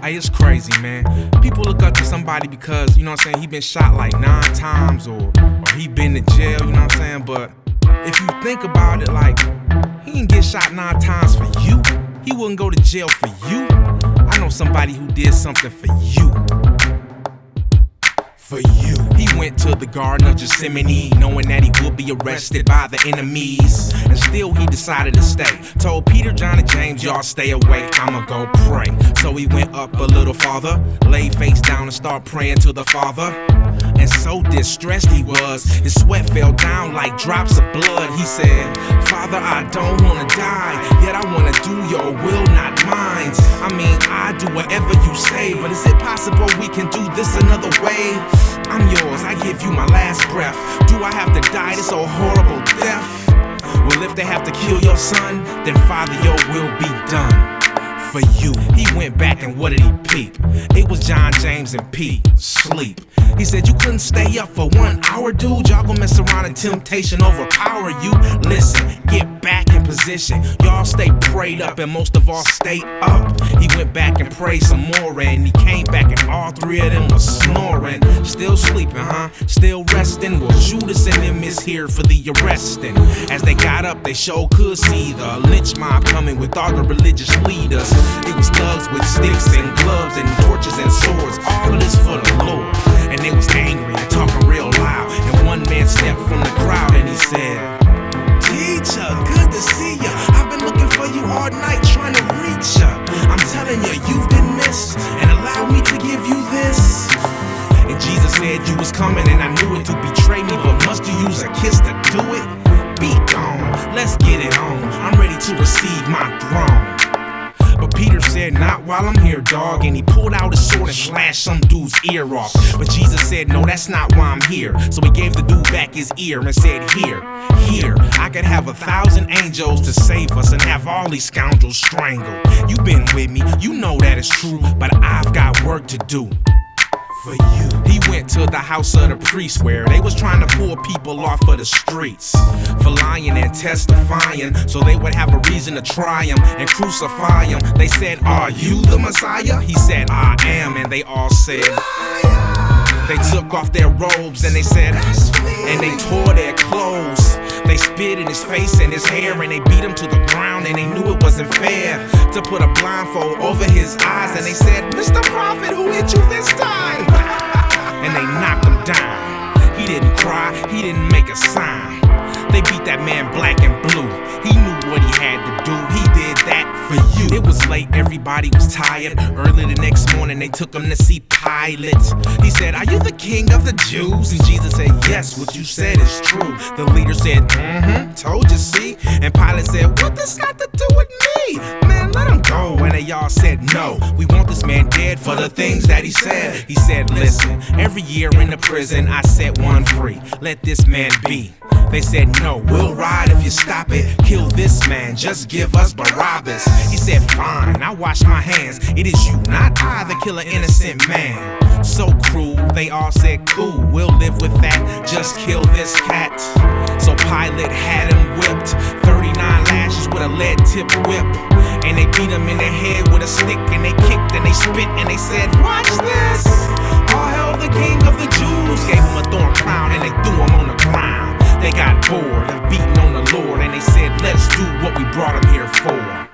Hey, it's crazy, man. People look up to somebody because, you know what I'm saying, he been shot like 9 times or he been to jail, you know what I'm saying? But if you think about it, like, he didn't get shot 9 times for you. He wouldn't go to jail for you. I know somebody who did something for you. For you. He went to the Garden of Gethsemane, knowing that he would be arrested by the enemies, and still he decided to stay. Told Peter, John, and James, y'all stay awake, I'ma go pray. So he went up a little farther, laid face down and started praying to the Father. And so distressed he was, his sweat fell down like drops of blood. He said, Father, I don't wanna die, yet I wanna do your will, not mine. I mean, I do whatever you say, but is it possible we can do this another way? I'm yours, I give you my last breath. Do I have to die this old horrible death? Well, if they have to kill your son, then Father, your will be done. For you. He went back and what did he peep? It was John, James, and Pete. Sleep. He said, you couldn't stay up for 1 hour, dude. Y'all gon' mess around and temptation overpower you. Listen, get back in position. Y'all stay prayed up and most of all stay up. He went back and prayed some more and he came back and all 3 of them was snoring. Still sleeping, huh? Still resting? Well, Judas and them is here for the arresting. As they got up, they sure could see the lynch mob coming with all the religious leaders. It was thugs with sticks and gloves and torches and swords, all of this for the Lord. And they was angry and talking real loud. And one man stepped from the crowd and he said, Teacher, good to see ya. I've been looking for you all night trying to reach ya. I'm telling you, you've been missed, and allow me to give you this. And Jesus said you was coming and I knew it to betray me, but must you use a kiss to do it? Be gone, let's get it on. I'm ready to receive my throne. But Peter said, not while I'm here, dog. And he pulled out his sword and slashed some dude's ear off. But Jesus said, no, that's not why I'm here. So he gave the dude back his ear and said, here, I could have 1,000 angels to save us and have all these scoundrels strangled. You've been with me, you know that is true, but I've got work to do. For you. He went to the house of the priest where they was trying to pull people off of the streets for lying and testifying, so they would have a reason to try him and crucify him. They said, are you the Messiah? He said, I am, and they all said, they took off their robes and they said, and they tore their clothes. They spit in his face and his hair and they beat him to the ground, and they knew it wasn't fair to put a blindfold over his eyes. And they said, Mr. Prophet, who hit you this time? And they knocked him down. He didn't cry, he didn't make a sign. They beat that man black and blue. He knew what he had to do. He did that for you. It was late, everybody was tired. Early the next morning, they took him to see Pilate. He said, are you the king of the Jews? And Jesus said, yes, what you said is true. The leader said, told you, see? And Pilate said, what this got to do with me? Man, let him go. And they all said, no, we want this man dead for the things that he said. He said, listen, every year in the prison, I set one free. Let this man be. They said, no, we'll ride if you stop it. Kill this man, just give us Barabbas. He said, fine, I wash my hands. It is you, not I, that kill an innocent man. So cruel, they all said, cool, we'll live with that. Just kill this cat. So Pilate had him whipped, 39 lashes with a lead tip whip. And they beat him in the head with a stick, and they kicked and they spit and they said, watch this. All hail the king of the Jews. Gave him a thorn crown and they threw him on the ground. They got bored of beating on the Lord, and they said, let's do what we brought him here for.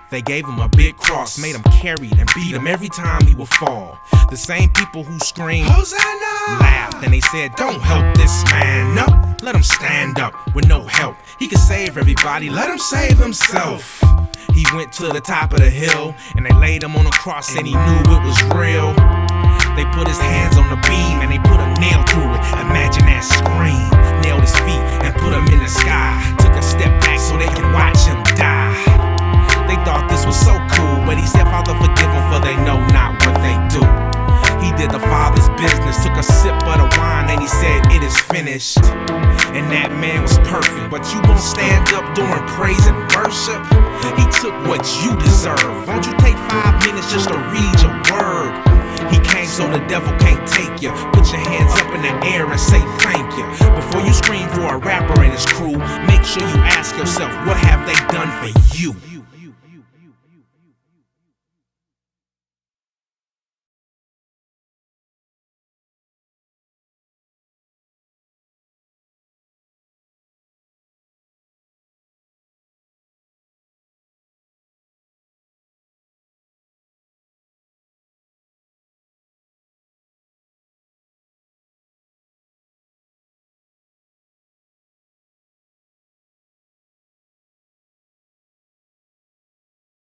They gave him a big cross, made him carry it and beat him every time he would fall. The same people who screamed, Hosanna, laughed, and they said, don't help this man up. Let him stand up with no help. He can save everybody, let him save himself. He went to the top of the hill, and they laid him on a cross, and he knew it was real. They put his hands on the beam, and they put a nail through it. Imagine that scream. Nailed his feet and put him in the sky. Took a step back so they could watch him die. They thought this was so cool, but he said, Father, forgive them, for they know not what they do. He did the Father's business, took a sip of the wine, and he said, it is finished. And that man was perfect, but you won't stand up during praise and worship. He took what you deserve. Won't you take 5 minutes just to read your word? He came so the devil can't take you. Put your hands up in the air and say thank you. Before you scream for a rapper and his crew, make sure you ask yourself, what have they done for you?